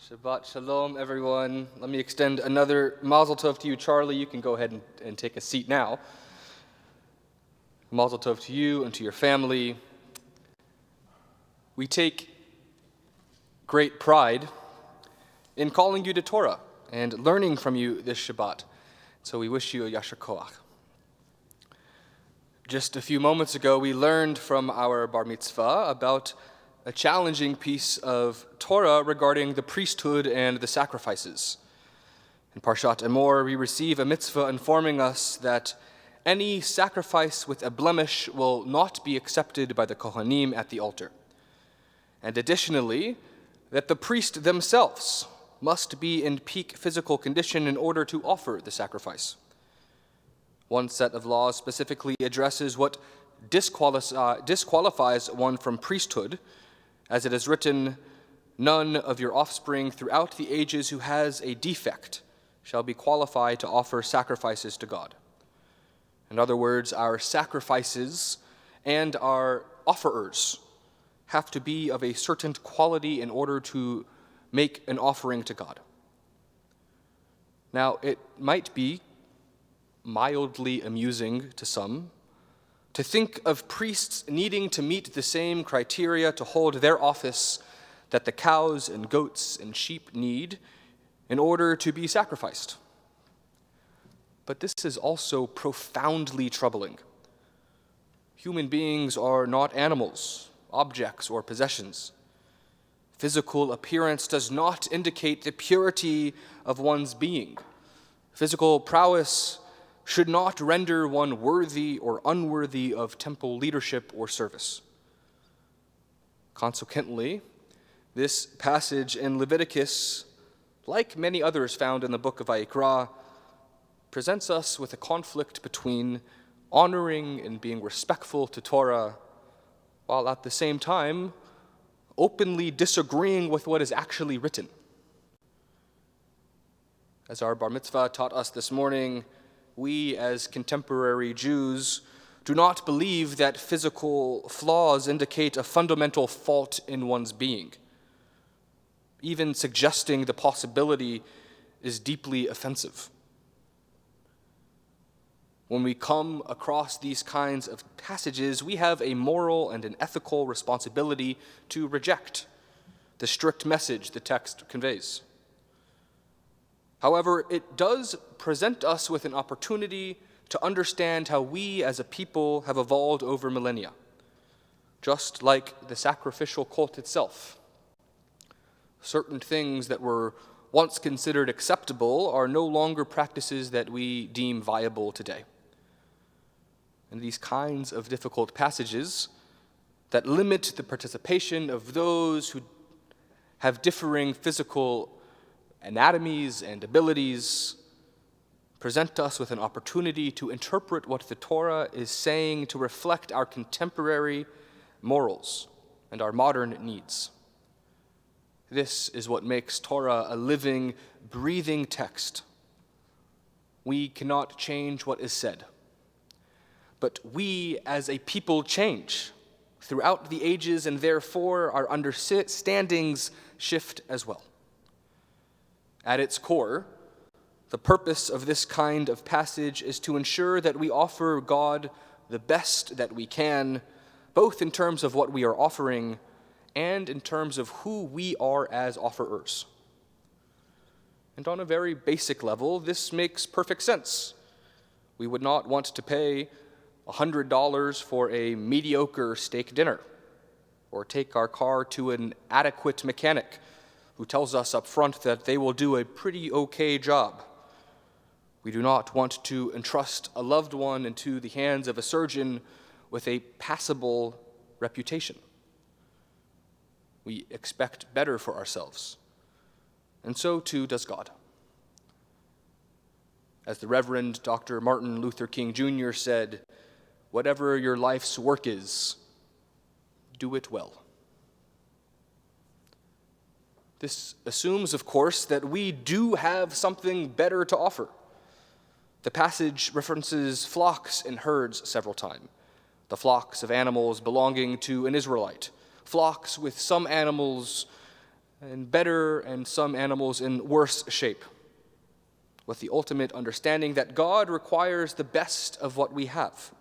Shabbat shalom, everyone. Let me extend another mazel tov to you, Charlie. You can go ahead and take a seat now. Mazel tov to you and to your family. We take great pride in calling you to Torah and learning from you this Shabbat. So we wish you a yasher koach. Just a few moments ago, we learned from our bar mitzvah about a challenging piece of Torah regarding the priesthood and the sacrifices. In Parshat Emor, we receive a mitzvah informing us that any sacrifice with a blemish will not be accepted by the Kohanim at the altar. And additionally, that the priest themselves must be in peak physical condition in order to offer the sacrifice. One set of laws specifically addresses what disqualifies one from priesthood, as it is written, "None of your offspring throughout the ages who has a defect shall be qualified to offer sacrifices to God." In other words, our sacrifices and our offerers have to be of a certain quality in order to make an offering to God. Now, it might be mildly amusing to some to think of priests needing to meet the same criteria to hold their office that the cows and goats and sheep need in order to be sacrificed. But this is also profoundly troubling. Human beings are not animals, objects, or possessions. Physical appearance does not indicate the purity of one's being. Physical prowess should not render one worthy or unworthy of temple leadership or service. Consequently, this passage in Leviticus, like many others found in the book of Vayikra, presents us with a conflict between honoring and being respectful to Torah, while at the same time openly disagreeing with what is actually written. As our bar mitzvah taught us this morning, we as contemporary Jews do not believe that physical flaws indicate a fundamental fault in one's being. Even suggesting the possibility is deeply offensive. When we come across these kinds of passages, we have a moral and an ethical responsibility to reject the strict message the text conveys. However, it does present us with an opportunity to understand how we as a people have evolved over millennia, just like the sacrificial cult itself. Certain things that were once considered acceptable are no longer practices that we deem viable today. And these kinds of difficult passages that limit the participation of those who have differing physical anatomies and abilities present us with an opportunity to interpret what the Torah is saying to reflect our contemporary morals and our modern needs. This is what makes Torah a living, breathing text. We cannot change what is said, but we as a people change throughout the ages, and therefore our understandings shift as well. At its core, the purpose of this kind of passage is to ensure that we offer God the best that we can, both in terms of what we are offering and in terms of who we are as offerers. And on a very basic level, this makes perfect sense. We would not want to pay $100 for a mediocre steak dinner, or take our car to an adequate mechanic who tells us up front that they will do a pretty okay job. We do not want to entrust a loved one into the hands of a surgeon with a passable reputation. We expect better for ourselves, and so too does God. As the Reverend Dr. Martin Luther King Jr. said, "Whatever your life's work is, do it well." This assumes, of course, that we do have something better to offer. The passage references flocks and herds several times. The flocks of animals belonging to an Israelite, flocks with some animals in better and some animals in worse shape, with the ultimate understanding that God requires the best of what we have,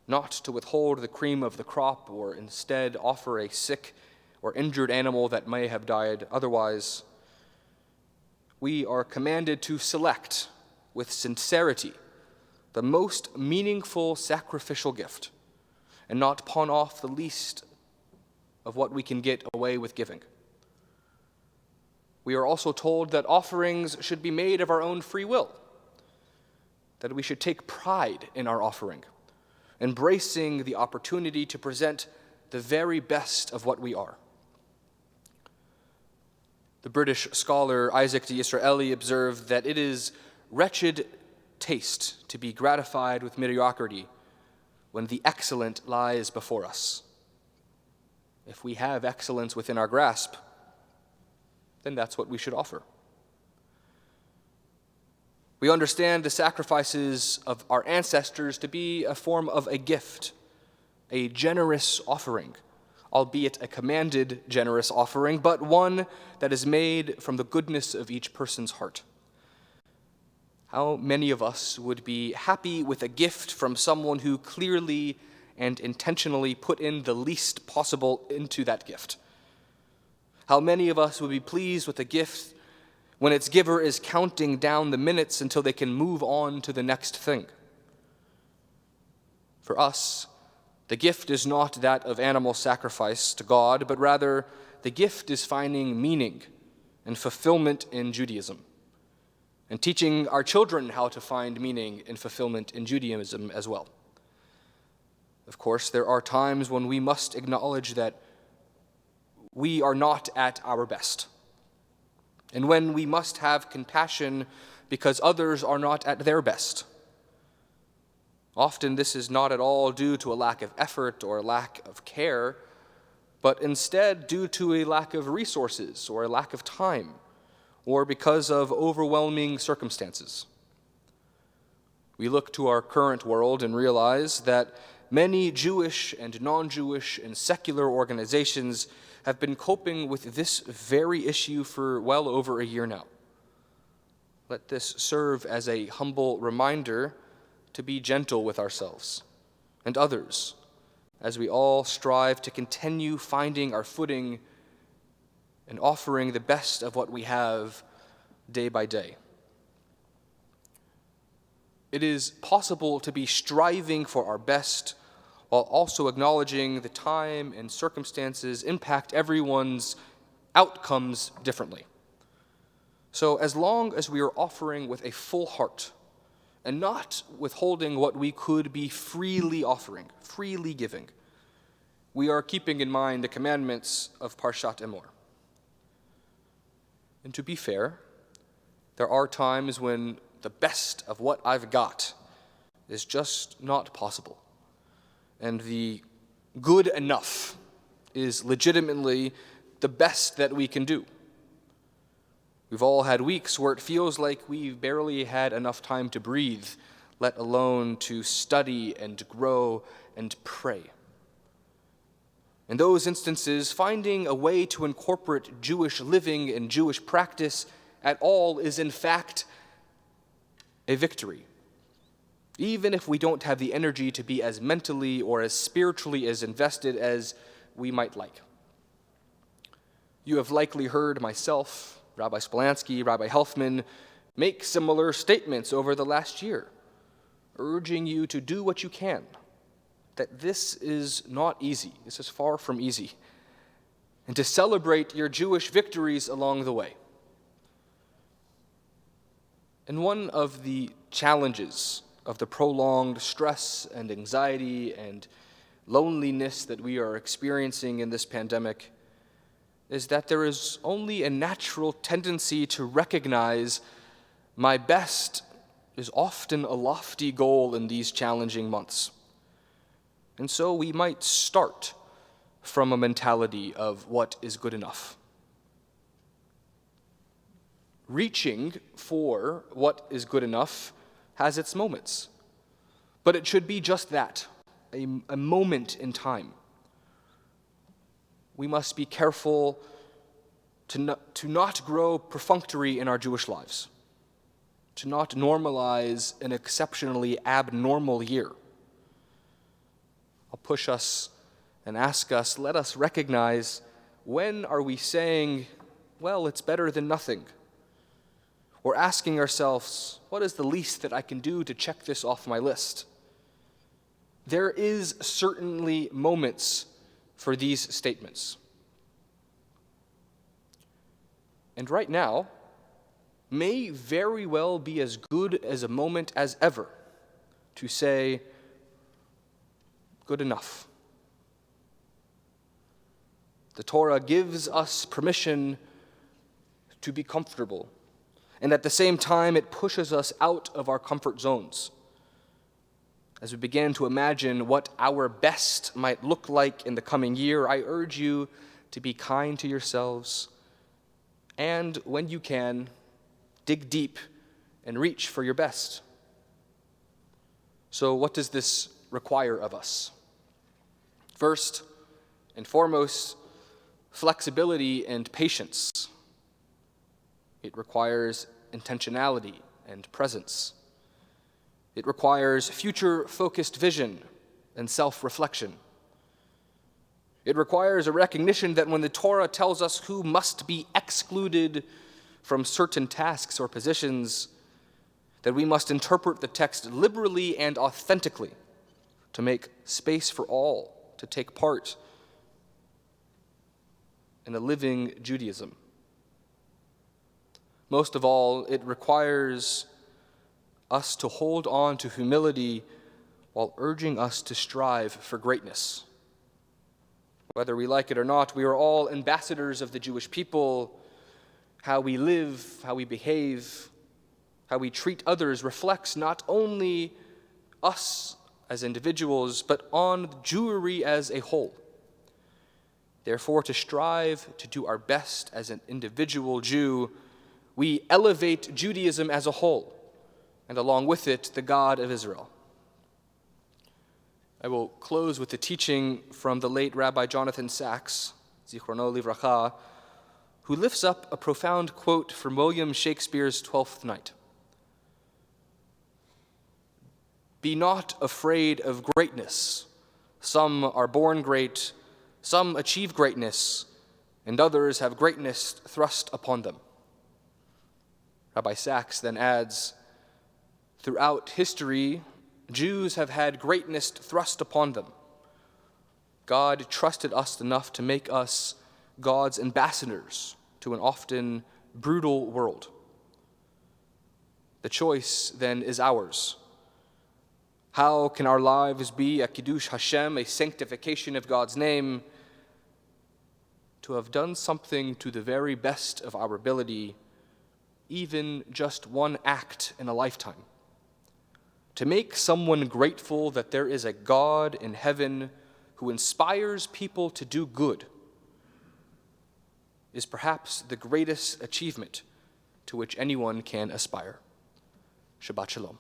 not to withhold the cream of the crop or instead offer a sick or injured animal that may have died otherwise. We are commanded to select with sincerity the most meaningful sacrificial gift and not pawn off the least of what we can get away with giving. We are also told that offerings should be made of our own free will, that we should take pride in our offering, embracing the opportunity to present the very best of what we are. The British scholar Isaac de Israeli observed that it is wretched taste to be gratified with mediocrity when the excellent lies before us. If we have excellence within our grasp, then that's what we should offer. We understand the sacrifices of our ancestors to be a form of a gift, a generous offering, albeit a commanded generous offering, but one that is made from the goodness of each person's heart. How many of us would be happy with a gift from someone who clearly and intentionally put in the least possible into that gift? How many of us would be pleased with a gift when its giver is counting down the minutes until they can move on to the next thing? For us, the gift is not that of animal sacrifice to God, but rather the gift is finding meaning and fulfillment in Judaism, and teaching our children how to find meaning and fulfillment in Judaism as well. Of course, there are times when we must acknowledge that we are not at our best, and when we must have compassion because others are not at their best. Often this is not at all due to a lack of effort or a lack of care, but instead due to a lack of resources or a lack of time, or because of overwhelming circumstances. We look to our current world and realize that many Jewish and non-Jewish and secular organizations have been coping with this very issue for well over a year now. Let this serve as a humble reminder to be gentle with ourselves and others as we all strive to continue finding our footing and offering the best of what we have day by day. It is possible to be striving for our best while also acknowledging the time and circumstances impact everyone's outcomes differently. So as long as we are offering with a full heart and not withholding what we could be freely offering, freely giving, we are keeping in mind the commandments of Parshat Emor. And to be fair, there are times when the best of what I've got is just not possible. And the good enough is legitimately the best that we can do. We've all had weeks where it feels like we've barely had enough time to breathe, let alone to study and grow and pray. In those instances, finding a way to incorporate Jewish living and Jewish practice at all is in fact a victory, even if we don't have the energy to be as mentally or as spiritually as invested as we might like. You have likely heard myself, Rabbi Spolansky, Rabbi Helfman, make similar statements over the last year, urging you to do what you can, that this is not easy, this is far from easy, and to celebrate your Jewish victories along the way. And one of the challenges of the prolonged stress and anxiety and loneliness that we are experiencing in this pandemic is that there is only a natural tendency to recognize my best is often a lofty goal in these challenging months. And so we might start from a mentality of what is good enough. Reaching for what is good enough has its moments, but it should be just that, a moment in time. We must be careful to not grow perfunctory in our Jewish lives, to not normalize an exceptionally abnormal year. I'll push us and ask us, let us recognize, when are we saying, well, it's better than nothing? Or asking ourselves, what is the least that I can do to check this off my list? There is certainly moments for these statements. And right now may very well be as good as a moment as ever to say, good enough. The Torah gives us permission to be comfortable, and at the same time it pushes us out of our comfort zones. As we begin to imagine what our best might look like in the coming year, I urge you to be kind to yourselves, and when you can, dig deep and reach for your best. So what does this require of us? First and foremost, flexibility and patience. It requires intentionality and presence. It requires future-focused vision and self-reflection. It requires a recognition that when the Torah tells us who must be excluded from certain tasks or positions, that we must interpret the text liberally and authentically to make space for all to take part in a living Judaism. Most of all, it requires us to hold on to humility while urging us to strive for greatness. Whether we like it or not, we are all ambassadors of the Jewish people. How we live, how we behave, how we treat others reflects not only us as individuals, but on Jewry as a whole. Therefore, to strive to do our best as an individual Jew, we elevate Judaism as a whole, and along with it, the God of Israel. I will close with the teaching from the late Rabbi Jonathan Sacks, Zichrono Livracha, who lifts up a profound quote from William Shakespeare's Twelfth Night. Be not afraid of greatness. Some are born great, some achieve greatness, and others have greatness thrust upon them. Rabbi Sacks then adds, throughout history, Jews have had greatness thrust upon them. God trusted us enough to make us God's ambassadors to an often brutal world. The choice then is ours. How can our lives be a Kiddush Hashem, a sanctification of God's name? To have done something to the very best of our ability, even just one act in a lifetime. To make someone grateful that there is a God in heaven who inspires people to do good is perhaps the greatest achievement to which anyone can aspire. Shabbat Shalom.